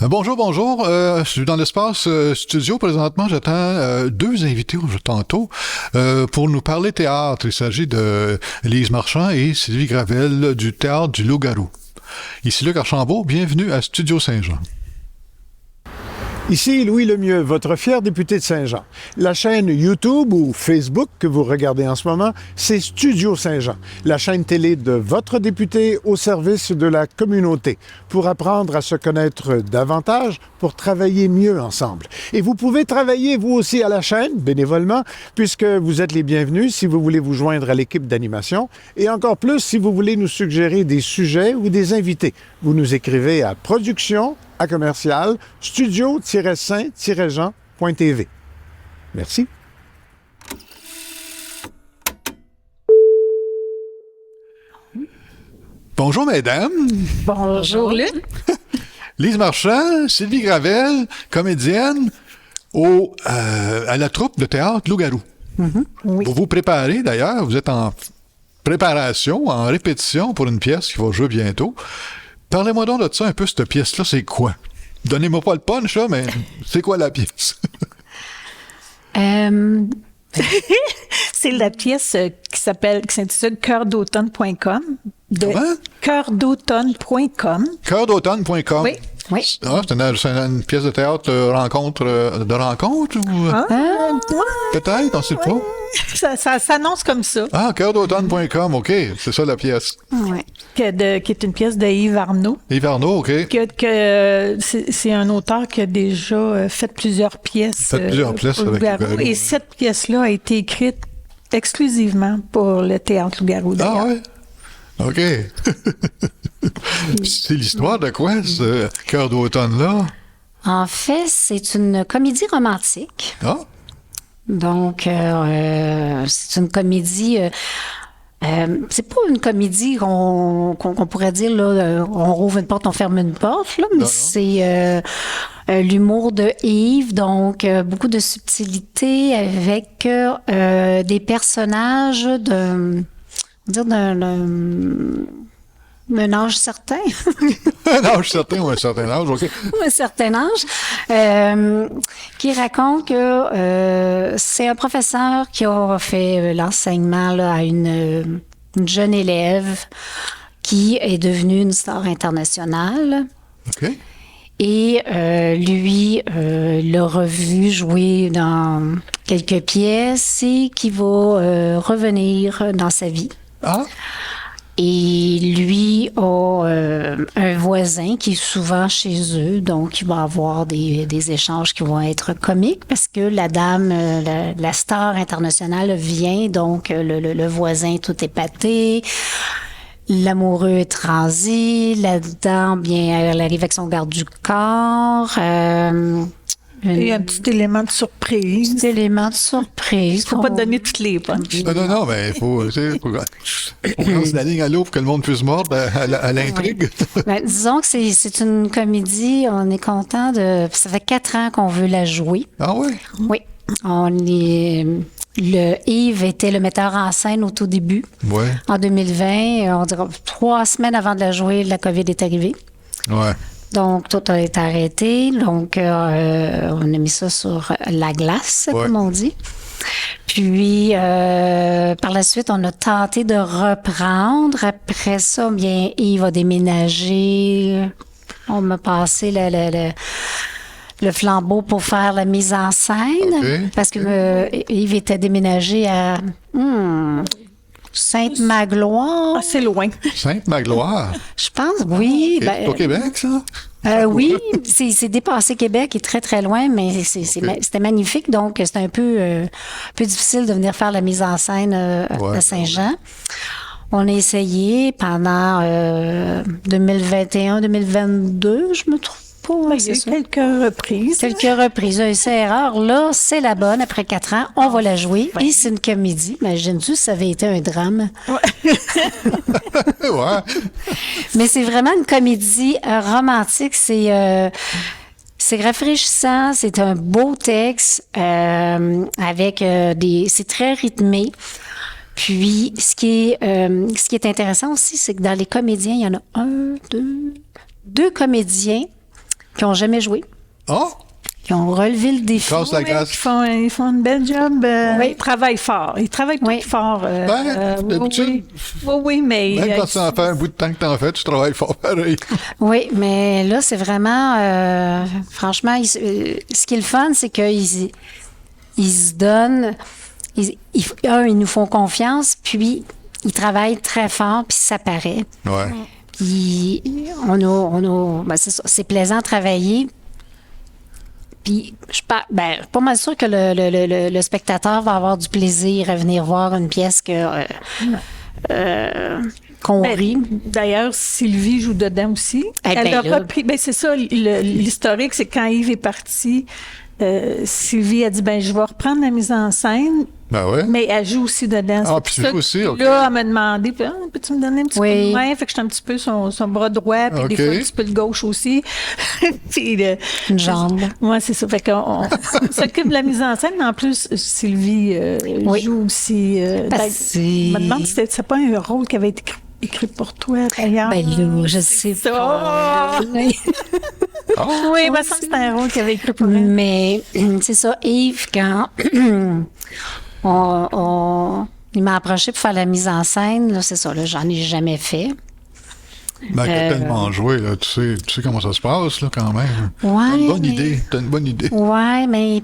Bonjour, bonjour. Je suis dans l'espace studio présentement. J'attends deux invités tantôt pour nous parler théâtre. Il s'agit de Lise Marchand et Sylvie Gravel du Théâtre du Loup-Garou. Ici Luc Archambault, bienvenue à Studio Saint-Jean. Ici Louis Lemieux, votre fier député de Saint-Jean. La chaîne YouTube ou Facebook que vous regardez en ce moment, c'est Studio Saint-Jean, la chaîne télé de votre député au service de la communauté, pour apprendre à se connaître davantage, pour travailler mieux ensemble. Et vous pouvez travailler vous aussi à la chaîne, bénévolement, puisque vous êtes les bienvenus si vous voulez vous joindre à l'équipe d'animation, et encore plus si vous voulez nous suggérer des sujets ou des invités. Vous nous écrivez à production@commercial studio-saint-jean.tv. Merci. Bonjour, mesdames. Bonjour, Luc. Lise Marchand, Sylvie Gravel, comédienne à la troupe de théâtre Loup-Garou. Oui. Vous vous préparez, d'ailleurs. Vous êtes en préparation, en répétition pour une pièce qui va jouer bientôt. Parlez-moi donc de ça un peu, cette pièce-là, c'est quoi? Donnez-moi pas le punch, là, mais c'est quoi la pièce? C'est la pièce qui s'intitule cœurdautomne.com. Comment? Cœurdautomne.com. Cœurdautomne.com. Oui, oui. Ah, c'est une pièce de théâtre de rencontre ou peut-être, on ne sait pas. Ça s'annonce comme ça. Ah, cœurdautomne.com, OK, c'est ça la pièce. Oui. Qui est une pièce de Yves Arnaud. Yves Arnaud, OK. C'est un auteur qui a déjà fait plusieurs pièces. Avec Loup-Garou. Et cette pièce-là a été écrite exclusivement pour le théâtre Loup-Garou. Ah ouais? OK. C'est l'histoire de quoi, ce Cœur d'automne-là? En fait, c'est une comédie romantique. Ah? Donc, c'est une comédie... c'est pas une comédie qu'on pourrait dire, là, on rouvre une porte, on ferme une porte, là, mais c'est l'humour de Yves, donc beaucoup de subtilité avec des personnages d'un âge certain. Un âge certain ou un certain âge, OK. Un certain âge, qui raconte que c'est un professeur qui a fait l'enseignement là, à une jeune élève qui est devenue une star internationale. OK. Et lui l'a revu jouer dans quelques pièces et qui va revenir dans sa vie. Ah? Et lui a un voisin qui est souvent chez eux, donc il va avoir des échanges qui vont être comiques parce que la dame, la star internationale vient, donc le voisin est tout épaté. L'amoureux est transi, là-dedans, bien, elle arrive avec son garde du corps. Et un petit élément de surprise. Petit élément de surprise. Faut pas te donner toutes les punches. Non, mais il faut lancer la ligne à l'eau pour que le monde puisse mordre à l'intrigue. Oui. Ben, disons que c'est une comédie, on est content de... Ça fait 4 ans qu'on veut la jouer. Ah oui? Oui. Yves était le metteur en scène au tout début. Oui. En 2020, on dirait 3 semaines avant de la jouer, la COVID est arrivée. Ouais. Donc, tout a été arrêté. Donc, on a mis ça sur la glace, comme on dit. Puis, par la suite, on a tenté de reprendre. Après ça, bien, Yves a déménagé. On m'a passé le flambeau pour faire la mise en scène. Okay. Parce que Yves était déménagé à Sainte-Magloire. Ah, c'est loin. Sainte-Magloire. Je pense, oui. C'est au Québec, ça? Oui, c'est dépassé Québec, est très, très loin, mais c'était magnifique. Donc, c'était un peu difficile de venir faire la mise en scène à Saint-Jean. On a essayé pendant 2021-2022, je me trouve pas. Il y a eu quelques reprises. Quelques reprises. Essai-erreur. Là, c'est la bonne. Après 4 ans, on va la jouer. Et c'est une comédie. Imagine-tu, ça avait été un drame. Ouais. Mais c'est vraiment une comédie romantique. C'est rafraîchissant. C'est un beau texte avec c'est très rythmé. Puis, ce qui est intéressant aussi, c'est que dans les comédiens, il y en a deux comédiens qui n'ont jamais joué, Ah! qui ont relevé le défi. Casse la Oui, glace. ils font une belle job. Oui. Ils travaillent fort. Ils travaillent Oui. tout fort. d'habitude. Oui, mais... Même quand ça fait un bout de temps que t'en fais, tu travailles fort pareil. Oui, mais là, c'est vraiment... franchement, ce qui est le fun, c'est qu'ils se donnent... ils nous font confiance, puis ils travaillent très fort, puis ça paraît. Ouais. Puis ben, c'est plaisant de travailler. Puis je suis pas mal sûre que le spectateur va avoir du plaisir à venir voir une pièce qu'on rit. D'ailleurs, Sylvie joue dedans aussi. Eh Elle a ben là. repris. C'est ça, l'historique, c'est quand Yves est parti, Sylvie a dit, je vais reprendre la mise en scène. Ben ouais. Mais elle joue aussi dedans. Ah, C'est puis pour tu ça joues aussi, que OK. Là, elle m'a demandé, peux-tu me donner un petit Oui. coup de main? Fait que j'étais un petit peu son bras droit, puis OK. des fois un petit peu de gauche aussi. Puis, Une jambe. Moi, c'est ça. Fait qu'on on s'occupe de la mise en scène, mais en plus, Sylvie Oui. joue aussi. Parce Je me demande si c'était pas un rôle qui avait été écrit pour toi, d'ailleurs. Ben là, je sais ça. pas. Oui, il me semble que c'était un rôle qui avait écrit pour elle. Mais c'est ça, Yves, quand il m'a approché pour faire la mise en scène, là, c'est ça, là, j'en ai jamais fait. Ben, t'as tellement joué, là, tu sais comment ça se passe, là, quand même. Ouais, T'as une bonne idée. Ouais, mais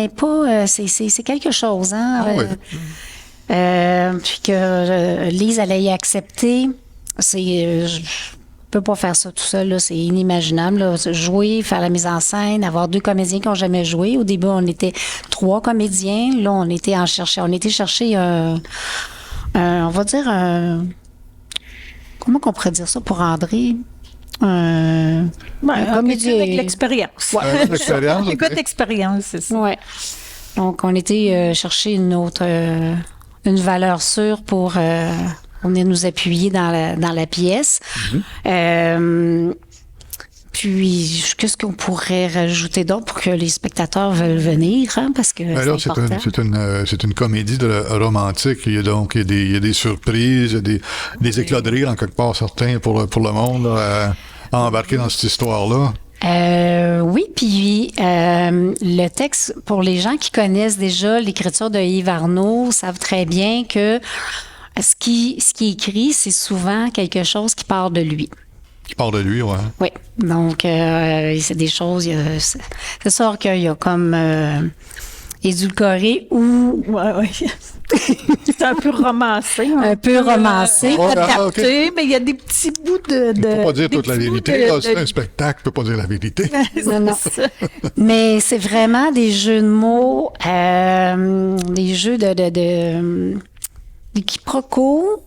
pas. C'est quelque chose, hein. Ah ouais. Puis que Lise allait y accepter. Je peux pas faire ça tout seul, là, c'est inimaginable. Là. Jouer, faire la mise en scène, avoir 2 comédiens qui n'ont jamais joué. Au début, on était 3 comédiens. Là, on était chercher on va dire comment qu'on pourrait dire ça pour André? Un comédien. avec l'expérience. L'expérience, Un OK. gars d'expérience, c'est ça. Ouais. Donc, on était chercher une valeur sûre pour venir nous appuyer dans la pièce. Puis, qu'est-ce qu'on pourrait rajouter d'autre pour que les spectateurs veulent venir, hein, parce que Ben là, c'est important. c'est une comédie romantique. Il y a des surprises, il y a des éclats de rire en quelque part certains pour le monde là, à embarquer dans cette histoire-là. Oui, puis le texte, pour les gens qui connaissent déjà l'écriture de Yves Arnaud, savent très bien que ce qui est écrit, c'est souvent quelque chose qui part de lui. Qui parle de lui, ouais. Oui, donc c'est des choses, c'est sûr qu'il y a comme édulcoré ou Ouais. C'est un peu romancé. un peu romancé. Ouais, Adapté, mais il y a des petits bouts de. Il ne peut pas dire des toute la petits bouts vérité. de- Là, c'est de- un spectacle, il ne peut pas dire la vérité. Non, non. Mais c'est vraiment des jeux de mots, des jeux des quiproquos.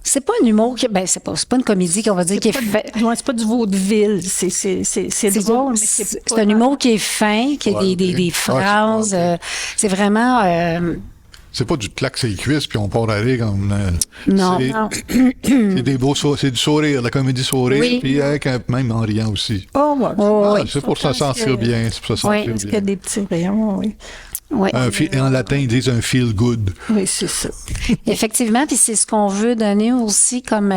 C'est pas un humour c'est pas une comédie qu'on va dire qui est fait. Ouais, c'est pas du vaudeville. C'est drôle, mais C'est un humour qui est fin, qui a Ouais, des ok. phrases. Ouais, c'est vraiment. C'est pas du claque ses cuisses puis on part à rire comme. Non. C'est du sourire, la comédie sourire, Oui. puis même en riant aussi. Oh, ouais. Oh, oui. C'est pour se sentir bien. C'est pour se Oui. sentir Parce qu'il y bien. a des petits rayons, oui. Ouais. En latin, ils disent un feel good. Oui, c'est ça. Effectivement, puis c'est ce qu'on veut donner aussi comme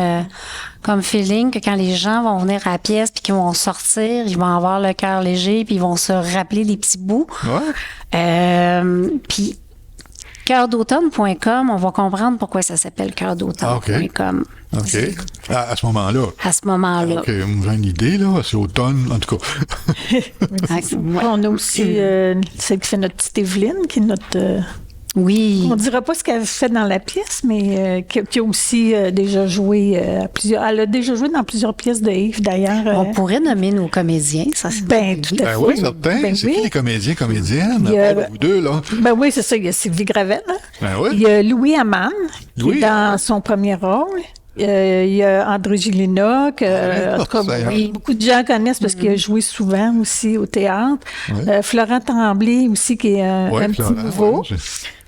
feeling, que quand les gens vont venir à la pièce puis qu'ils vont sortir, ils vont avoir le cœur léger puis ils vont se rappeler des petits bouts. Ouais. Puis cœurdautomne.com, on va comprendre pourquoi ça s'appelle cœurdautomne.com. OK. À ce moment-là. À ce moment-là. OK, j'ai une idée, là. C'est l'automne, en tout cas. Ouais. On a aussi celle qui fait notre petite Evelyne, qui est notre. Oui. On ne dira pas ce qu'elle fait dans la pièce, mais qui a aussi déjà joué à plusieurs. Elle a déjà joué dans plusieurs pièces de Yves, d'ailleurs. On pourrait nommer nos comédiens, ça c'est Ben, tout à Ben fait. oui, certain. Ben C'est oui. qui les comédiens, comédiennes? Il y a- Vous deux, là. Ben oui, c'est ça. Il y a Sylvie Gravel. Hein. Ben oui. Il y a Louis Ammann, qui Louis. est dans son premier rôle. Il y a André Gilina, que en tout cas, ça y est. beaucoup de gens connaissent parce qu'il a joué souvent aussi au théâtre. Florent Tremblay aussi, qui est un petit Florent, nouveau. ouais,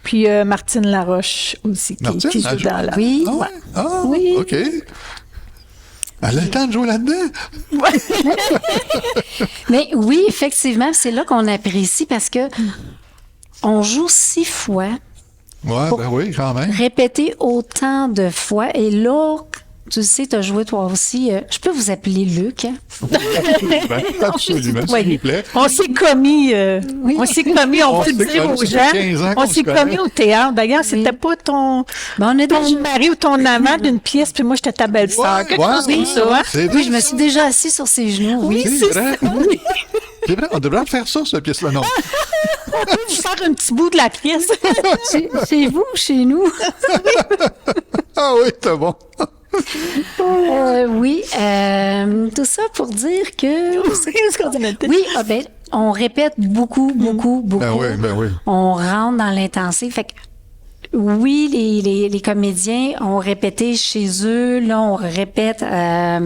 Puis Martine Laroche aussi, Martine, qui joue elle joue? dans la... Oui. Ah ouais? Ah, Oui. OK. Elle a le temps de jouer là-dedans? Mais oui, effectivement, c'est là qu'on apprécie parce que on joue 6 fois, Ouais, ben oui, quand même. répété autant de fois, et là, tu sais, tu as joué toi aussi. Je peux vous appeler Luc, hein? Absolument, s'il vous plaît. On s'est commis, on peut s'est dire commis, aux ça fait gens, 15 ans on qu'on s'est se connaît. commis au théâtre. D'ailleurs, c'était pas ton Ben, on a déjà... mari ou ton amant d'une pièce, puis moi, j'étais ta belle-sœur. Quelque chose comme ça, hein? C'est Oui, vrai, je me suis déjà assis sur ses genoux. Oui. c'est vrai. C'est vrai, on devrait faire ça, cette pièce-là, non? On peut faire un petit bout de la pièce. Chez vous, chez nous. Ah oui, c'est bon. Oui, tout ça pour dire que... Oui, ben, on répète beaucoup. Ben oui. On rentre dans l'intensif. Fait que, oui, les comédiens ont répété chez eux. Là, on répète là,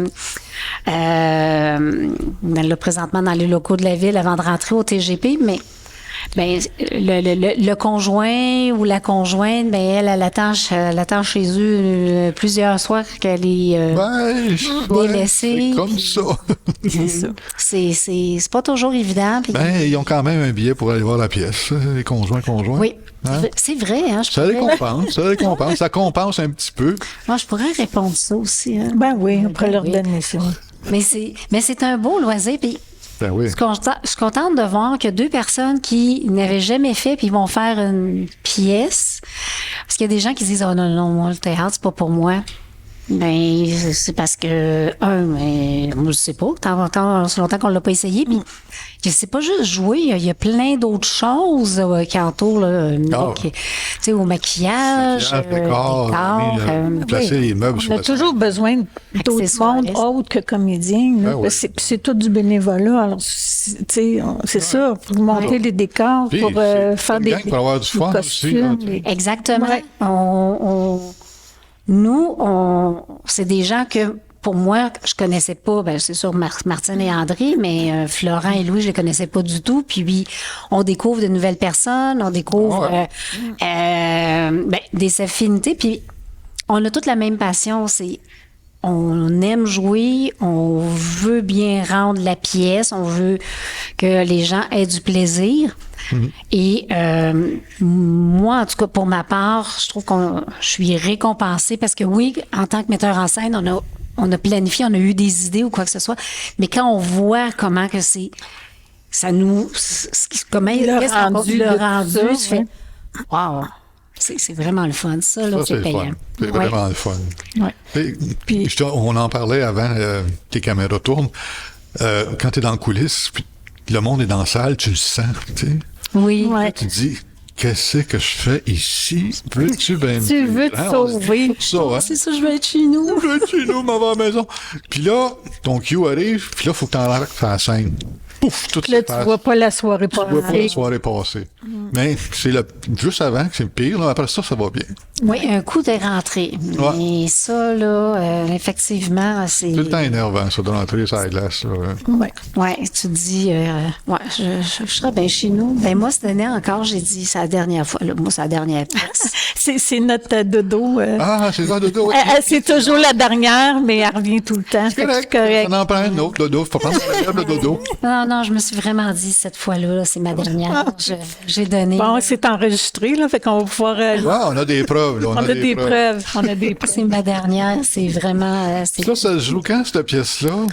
présentement dans les locaux de la ville avant de rentrer au TGP, mais ben, le conjoint ou la conjointe, ben, elle attend chez eux plusieurs soirs qu'elle est délaissée. C'est comme ça. C'est ça. C'est pas toujours évident. Puis, Ben, ils ont quand même un billet pour aller voir la pièce, les conjoints. oui, Hein? c'est vrai. Hein, Ça récompense, ça compense un petit peu. Moi, je pourrais répondre ça aussi. Hein. Ben oui, on pourrait leur Oui. donner ça. Mais c'est un beau loisir. Puis Ben oui. je suis contente de voir que deux personnes qui n'avaient jamais fait puis vont faire une pièce. Parce qu'il y a des gens qui disent, oh non, moi, le théâtre, c'est pas pour moi. Ben, c'est parce que, mais moi, je sais pas, c'est longtemps qu'on l'a pas essayé. Puis, c'est pas juste jouer, il y a plein d'autres choses qui entourent, là, tu sais, au maquillage, décor, placer les meubles On sur a la toujours besoin d'autres Accessoires. mondes autres que comédiens. Là. Ben oui. C'est tout du bénévolat. Alors, c'est ça, pour monter les décors, Puis, pour c'est faire une des, gang pour avoir du des fun costumes. aussi, là. Exactement. Ouais. Nous, c'est des gens que, pour moi, je connaissais pas, ben, c'est sûr, Martine et André, mais Florent et Louis, je les connaissais pas du tout. Puis, on découvre de nouvelles personnes, on découvre ben, des affinités. Puis, on a toute la même passion, on aime jouer, on veut bien rendre la pièce, on veut que les gens aient du plaisir. Et moi, en tout cas, pour ma part, je trouve je suis récompensée parce que oui, en tant que metteur en scène, on a planifié, on a eu des idées ou quoi que ce soit, mais quand on voit comment que comment le rendu, tu fais, wow, c'est vraiment le fun, ça, là, Ça, c'est le payant. fun. C'est vraiment le fun. Ouais. Et, Puis- on en parlait avant que les caméras tournent. Quand tu es dans la coulisse, puis le monde est dans la salle, tu le sens, tu sais. Oui. Ouais. Tu te dis, qu'est-ce que je fais ici? Veux-tu bien me Tu veux dire? te Hein, on se dit sauver. tout ça, hein? C'est ça, je vais être chez nous. Je vais être chez nous, m'en vais à la maison. Puis là, ton cue arrive, puis là, il faut que tu embarques sur la scène. Pouf, tout Là, se tu passe. vois pas la soirée Tu vois pas la passer. soirée passer. Mais c'est juste avant que c'est le pire. Là, après ça, ça va bien. Oui, un coup de rentrée. Mais ça, là, effectivement, c'est... C'est tout le temps énervant, ça, de rentrer sur la glace. Là. Ouais. Ouais, tu te dis, je serais bien chez nous. Ben moi, cette année encore, j'ai dit, c'est la dernière fois. Là, moi, c'est la dernière place. C'est notre dodo. Ah, c'est ça, dodo. oui. C'est toujours la dernière, mais elle revient tout le temps. Fait que c'est correct. On en prend un autre, dodo. Faut prendre le dodo. Non, je me suis vraiment dit, cette fois-là, là, c'est ma dernière. J'ai donné. Bon, c'est enregistré, là, fait qu'on va pouvoir... Ouais, on a des preuves. Là, on a des preuves. On a des preuves. C'est ma dernière, c'est vraiment... Ça se joue quand, cette pièce-là?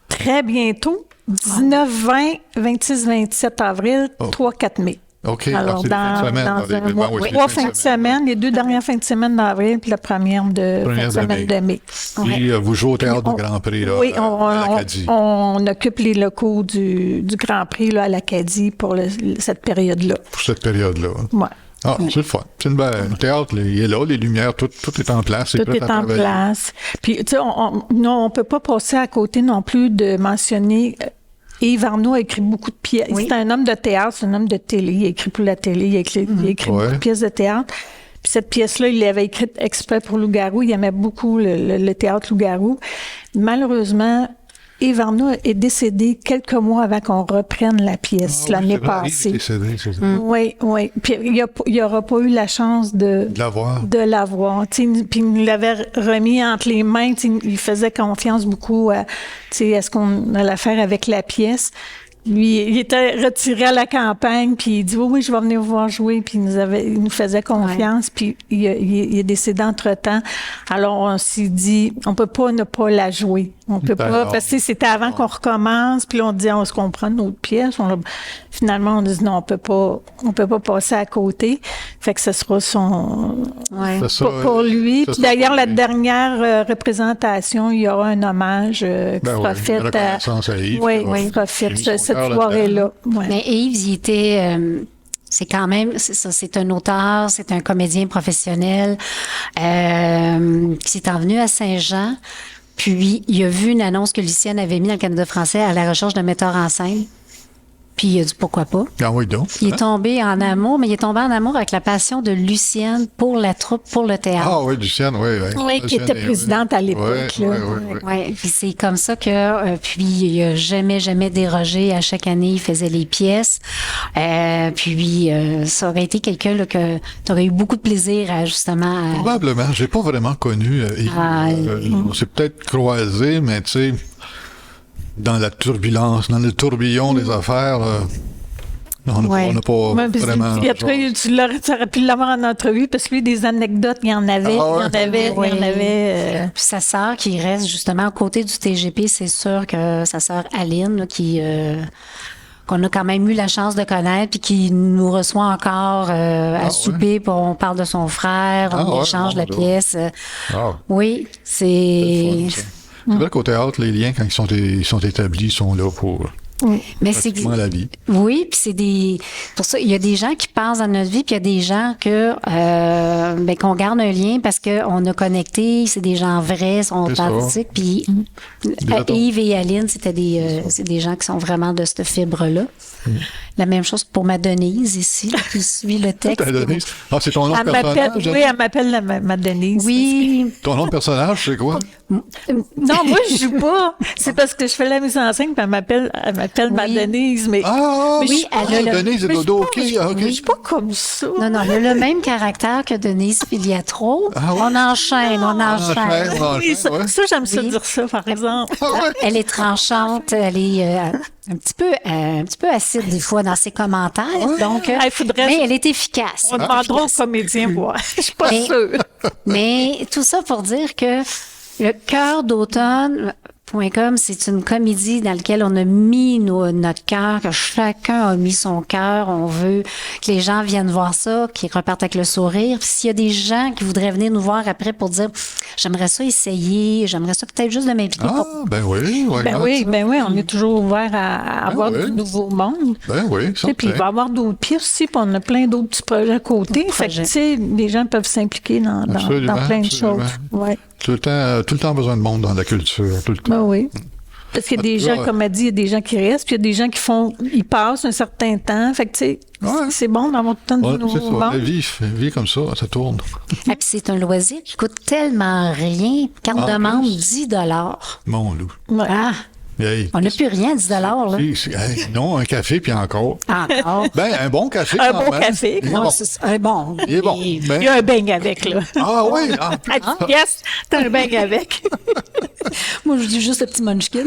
Très bientôt. 19, 20, 26, 27 avril, 3-4 mai. OK. Alors, c'est les fins de semaine, dans les un événements, mois, oui, c'est les trois fins fins de semaine, les 2 dernières fins de semaine d'avril, puis la première de fin de semaine de mai. Puis vous jouez au Théâtre du Grand Prix, là, Oui, à l'Acadie. on occupe les locaux du Grand Prix là, à l'Acadie pour cette période-là. Pour cette période-là. Ouais. Ah, c'est le fun. C'est le théâtre, il est là, les lumières, tout est en place. Tout est en place. Puis, tu sais, on peut pas passer à côté non plus de mentionner... Yves Arnaud a écrit beaucoup de pièces. Oui. C'est un homme de théâtre, c'est un homme de télé. Il a écrit pour la télé, il a écrit beaucoup de pièces de théâtre. Puis cette pièce-là, il l'avait écrite exprès pour Loup-Garou. Il aimait beaucoup le théâtre Loup-Garou. Malheureusement, Yves Arnaud est décédé quelques mois avant qu'on reprenne la pièce l'année passée. Il est décédé, c'est ça. Oui. Puis il n'y aura pas eu la chance de l'avoir. Tu sais, puis il nous l'avait remis entre les mains. Tu sais, il faisait confiance beaucoup à ce qu'on allait faire avec la pièce. Lui, il était retiré à la campagne, puis il dit oui, je vais venir vous voir jouer, puis il nous faisait confiance, puis il est décédé entre-temps. Alors on s'est dit, on peut pas ne pas la jouer. On peut pas, parce que c'était avant qu'on recommence, puis là, on dit on se comprend notre pièce. Finalement, on dit non, on peut pas passer à côté. Fait que ce sera pour lui. Puis d'ailleurs, la dernière représentation, il y aura un hommage qui sera fait à Yves. Oui, sera fait cette soirée-là. Ouais. Mais Yves, il était... c'est quand même, c'est un auteur, c'est un comédien professionnel qui s'est envenu à Saint-Jean. Puis, il a vu une annonce que Lucienne avait mise dans le Canada français à la recherche d'un metteur en scène. Puis, il a dit pourquoi pas. Ah oui, donc. Il est tombé en amour, mais il est tombé en amour avec la passion de Lucienne pour la troupe, pour le théâtre. Ah oui, Lucienne, oui. Oui, qui était présidente à l'époque. Oui, puis c'est comme ça que, puis il a jamais dérogé. À chaque année, il faisait les pièces. Puis, ça aurait été quelqu'un là, que tu aurais eu beaucoup de plaisir à, justement... Probablement. J'ai pas vraiment connu. On s'est peut-être croisés, mais tu sais... Dans la turbulence, dans le tourbillon des affaires, on n'a pas vraiment... Puis après, tu aurais pu l'avoir en entrevue, parce que lui, des anecdotes, il y en avait, il y en avait. Puis sa sœur qui reste justement à côté du TGP, c'est sûr que sa sœur Aline, là, qu'on a quand même eu la chance de connaître, puis qui nous reçoit encore à souper, puis on parle de son frère, on échange la pièce. Oui, c'est... C'est vrai qu'au théâtre, les liens, quand ils sont établis, sont là pour la vie. Oui, puis c'est des... Pour ça, il y a des gens qui passent dans notre vie, puis il y a des gens qu'on garde un lien parce qu'on a connecté, c'est des gens vrais, sont authentiques. Puis Yves et Aline, c'est des gens qui sont vraiment de cette fibre-là. La même chose pour ma Denise ici, qui suit le texte. Denise. Ah, c'est ton nom de personnage? Oui, elle m'appelle ma Denise. Oui. Ton nom de personnage, c'est quoi? Non, moi, je joue pas. C'est parce que je fais la mise en scène, puis elle m'appelle ma Denise. Mais, Denise et Dodo, OK. Je suis pas comme ça. Non, elle a le même caractère que Denise Filiatro. On enchaîne. Oui, ça, j'aime ça dire ça, par exemple. Elle est tranchante, elle est un petit peu acide des fois dans ses commentaires. Donc, mais elle est efficace. On demandera aux comédiens voir. Je suis pas sûre. Mais tout ça pour dire que le cœur d'automne.com, c'est une comédie dans laquelle on a mis notre cœur, que chacun a mis son cœur. On veut que les gens viennent voir ça, qu'ils repartent avec le sourire. Puis s'il y a des gens qui voudraient venir nous voir après pour dire « J'aimerais ça essayer, j'aimerais ça peut-être juste de m'impliquer. » Ben oui. On est toujours ouvert à avoir du nouveau monde. Ben oui, ça. Puis il va y avoir d'autres pièces aussi, puis on a plein d'autres petits projets à côté. Fait que, tu sais, les gens peuvent s'impliquer dans plein de choses. Ouais. Tout le temps besoin de monde dans la culture, tout le temps. Ben oui. Parce qu'il y a des gens, comme elle dit, il y a des gens qui restent, puis il y a des gens ils passent un certain temps. Fait que, tu sais, c'est bon d'avoir tout le temps de nouveaux monde. La vie comme ça tourne. Et puis c'est un loisir qui coûte tellement rien qu'on demande 10 $. Mon loup. Ouais. Hey, on n'a plus rien, 10 $. Là. Non, un café, puis encore. Encore? Ben, un bon café. Un bon café. Il est bon. Il y a un beigne avec, là. Ah oui? Yes, t'as un beigne avec. Moi, je dis juste le petit munchkin.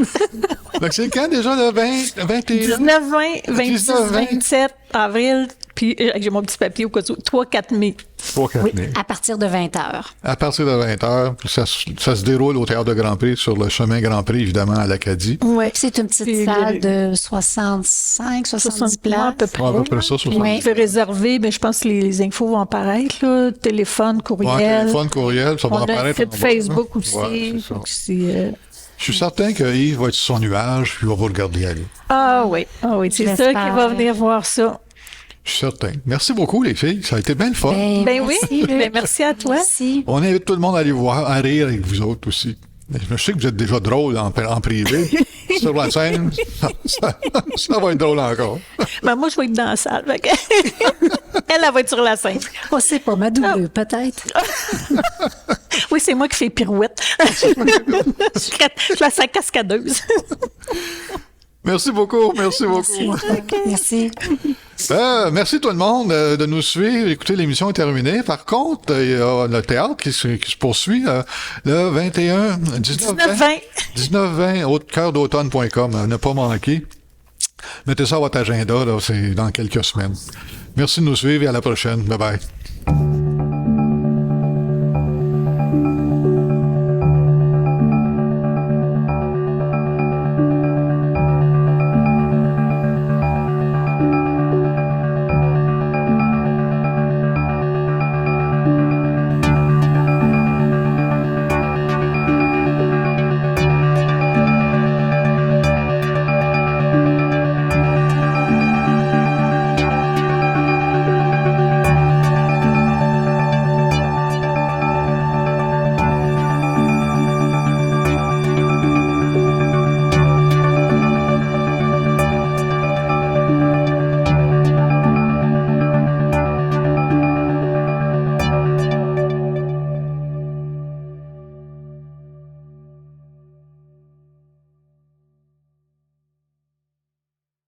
Donc, c'est quand déjà, le 21? 19, 20, 26, 27 avril, puis j'ai mon petit papier au cas où, 3-4 mai. 3-4 mai. À partir de 20h. À partir de 20h, ça se déroule au Théâtre de Grand Prix, sur le chemin Grand Prix, évidemment, à l'Acadie. Oui. C'est une petite salle de 65, 70 places. À peu près. À peu près ça, 70. Vous pouvez réserver, mais je pense que les infos vont apparaître, là. Téléphone, courriel. Téléphone, courriel, ça va apparaître. On a un site Facebook aussi. Ouais, je suis certain qu'Yves va être sur son nuage, puis il va vous regarder aller. Ah oui, c'est ça qui va venir voir ça. Je suis certain. Merci beaucoup, les filles. Ça a été bien le fun. Merci à toi. Merci. On invite tout le monde à aller voir, à rire avec vous autres aussi. Je sais que vous êtes déjà drôle en privé. Sur la scène, ça va être drôle encore. Ben moi, je vais être dans la salle. Elle va être sur la scène. On sait pas, ma double, peut-être. Oui, c'est moi qui fais pirouette. Je suis la cascadeuse. Merci beaucoup. Merci. Merci tout le monde de nous suivre. Écoutez, l'émission est terminée. Par contre, il y a le théâtre qui se poursuit le 21, 19-20 au cœurdautomne.com. Ne pas manquer. Mettez ça à votre agenda, là, c'est dans quelques semaines. Merci de nous suivre et à la prochaine. Bye bye.